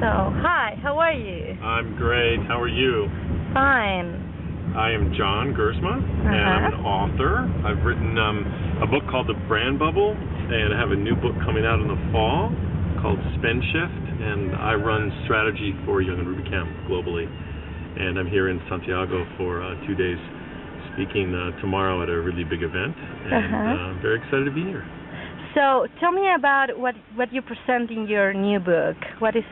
So, hi, how are you? I'm great. How are you? Fine. I am John Gerzema, and I'm an author. I've written a book called The Brand Bubble, and I have a new book coming out in the fall called Spend Shift, and I run strategy for Young and Rubicam globally. And I'm here in Santiago for 2 days speaking tomorrow at a really big event, and I'm very excited to be here. So tell me about what you present in your new book. What is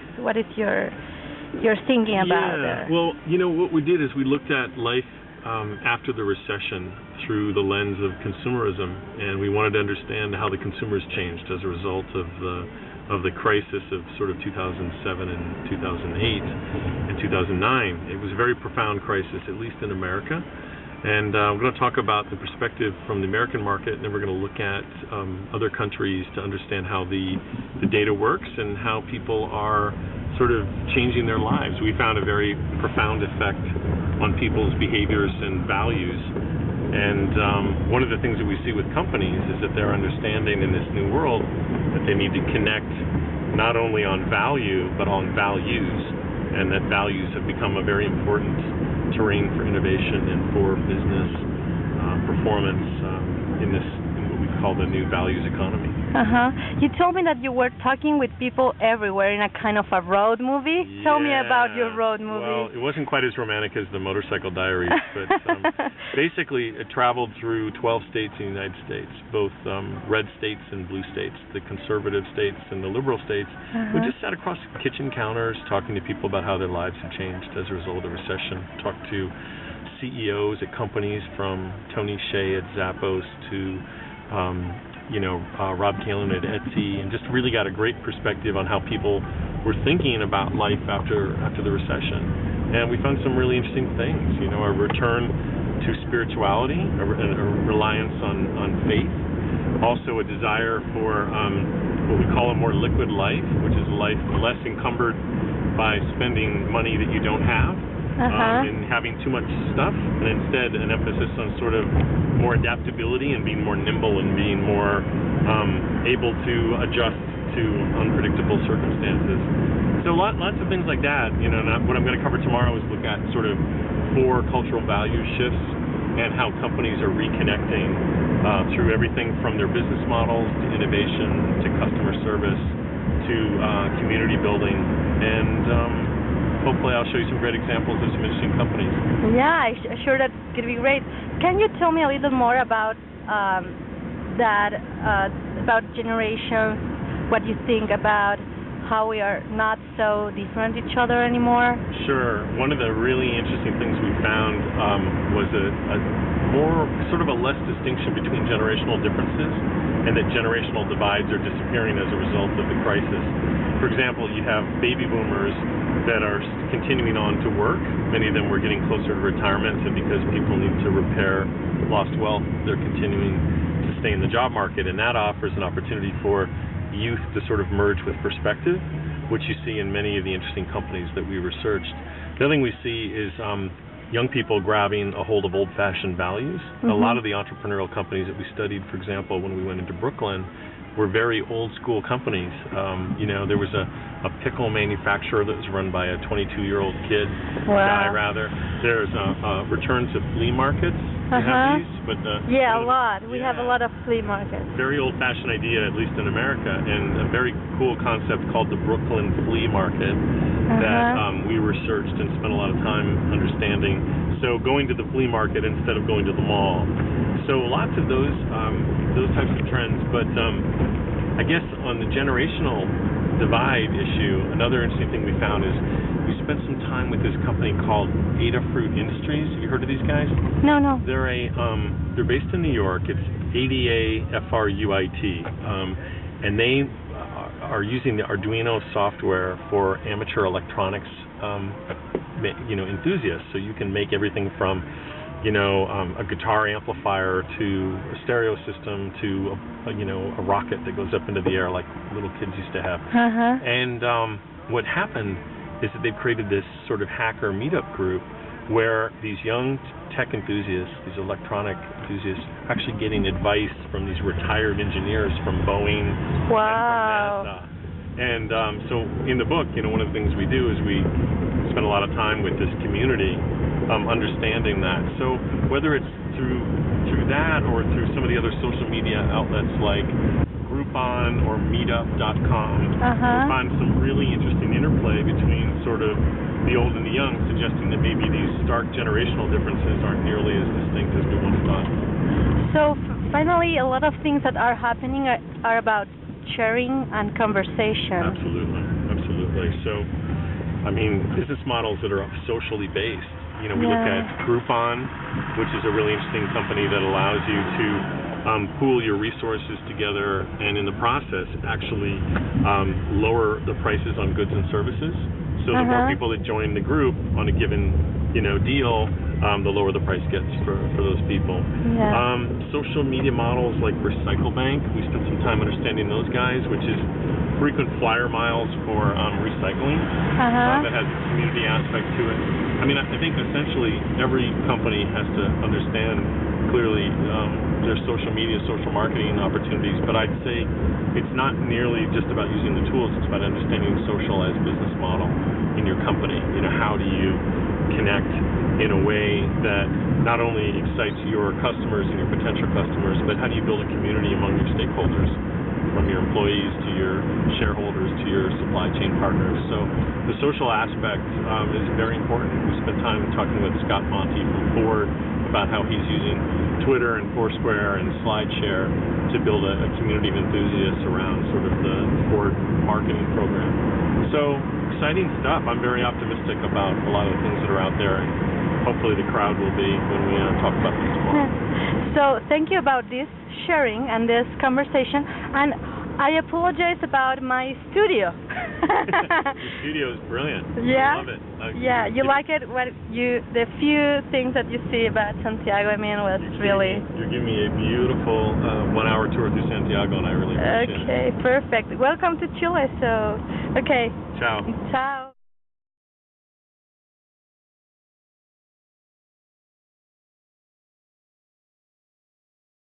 your thinking about it? Well, you know, what we did is we looked at life after the recession through the lens of consumerism, and we wanted to understand how the consumers changed as a result of the crisis of sort of 2007 and 2008 and 2009. It was a very profound crisis, at least in America. And we're going to talk about the perspective from the American market, and then we're going to look at other countries to understand how the data works and how people are sort of changing their lives. We found a very profound effect on people's behaviors and values. And one of the things that we see with companies is that they're understanding in this new world that they need to connect not only on value, but on values, and that values have become a very important terrain for innovation and for business performance in what we call the new values economy. You told me that you were talking with people everywhere in a kind of a road movie. Yeah. Tell me about your road movie. Well, it wasn't quite as romantic as the Motorcycle Diaries, but basically it traveled through 12 states in the United States, both red states and blue states, the conservative states and the liberal states. We just sat across kitchen counters talking to people about how their lives have changed as a result of the recession. Talked to CEOs at companies from Tony Hsieh at Zappos to Rob Kalin at Etsy, and just really got a great perspective on how people were thinking about life after the recession. And we found some really interesting things, a return to spirituality, a reliance on faith, also a desire for what we call a more liquid life, which is a life less encumbered by spending money that you don't have, and having too much stuff, and instead an emphasis on sort of more adaptability and being more nimble and being more able to adjust to unpredictable circumstances. So lots of things like that. And what I'm going to cover tomorrow is look at sort of 4 cultural value shifts and how companies are reconnecting through everything from their business models to innovation to customer service to community building, and hopefully I'll show you some great examples of some interesting companies. Yeah, sure, that's going to be great. Can you tell me a little more about about generations, what you think about how we are not so different each other anymore? Sure. One of the really interesting things we found was a more sort of a less distinction between generational differences, and that generational divides are disappearing as a result of the crisis. For example, you have baby boomers that are continuing on to work. Many of them were getting closer to retirement, and because people need to repair lost wealth, they're continuing to stay in the job market, and that offers an opportunity for youth to sort of merge with perspective, which you see in many of the interesting companies that we researched. The other thing we see is young people grabbing a hold of old-fashioned values. A lot of the entrepreneurial companies that we studied, for example, when we went into Brooklyn, were very old-school companies. There was a pickle manufacturer that was run by a 22-year-old kid, guy rather. There's return to flea markets. You have these, but a lot. We have a lot of flea markets. Very old-fashioned idea, at least in America, and a very cool concept called the Brooklyn flea market that we researched and spent a lot of time understanding. So going to the flea market instead of going to the mall. So lots of those types of trends. But I guess on the generational divide issue, another interesting thing we found is we spent some time with this company called Adafruit Industries. Have you heard of these guys? No. They're based in New York. It's ADAFRUIT, and they are using the Arduino software for amateur electronics, enthusiasts. So you can make everything from a guitar amplifier to a stereo system to a rocket that goes up into the air like little kids used to have. And what happened is that they've created this sort of hacker meetup group where these young tech enthusiasts, these electronic enthusiasts, are actually getting advice from these retired engineers from Boeing and from NASA. And so in the book, one of the things we do is we spend a lot of time with this community, understanding that. So whether it's through that or through some of the other social media outlets like Groupon or Meetup.com, we find some really interesting interplay between sort of the old and the young, suggesting that maybe these stark generational differences aren't nearly as distinct as we once thought. So finally, a lot of things that are happening are about sharing and conversation. Absolutely. So, I mean, business models that are socially based. We look at Groupon, which is a really interesting company that allows you to pool your resources together and in the process actually lower the prices on goods and services. So the more people that join the group on a given deal, the lower the price gets for those people. Social media models like Recycle Bank, we spent some time understanding those guys, which is frequent flyer miles for recycling. That has a community aspect to it. I mean, I think essentially every company has to understand clearly their social media, social marketing opportunities, but I'd say it's not nearly just about using the tools, it's about understanding social as a business model in your company. How do you connect in a way that not only excites your customers and your potential customers, but how do you build a community among your stakeholders, from your employees to your shareholders to your supply chain partners. So the social aspect is very important. We spent time talking with Scott Monty from Ford about how he's using Twitter and Foursquare and SlideShare to build a community of enthusiasts around sort of the Ford marketing program. So exciting stuff. I'm very optimistic about a lot of the things that are out there, and hopefully the crowd will be when we talk about this tomorrow. So thank you about this sharing and this conversation, and I apologize about my studio. Your studio is brilliant. Yeah. I love it. You like it? The few things that you see about Santiago, I mean, was really... You're giving me a beautiful 1-hour tour through Santiago, and I really appreciate it. Okay, perfect. Welcome to Chile, so... Okay. Ciao. Ciao.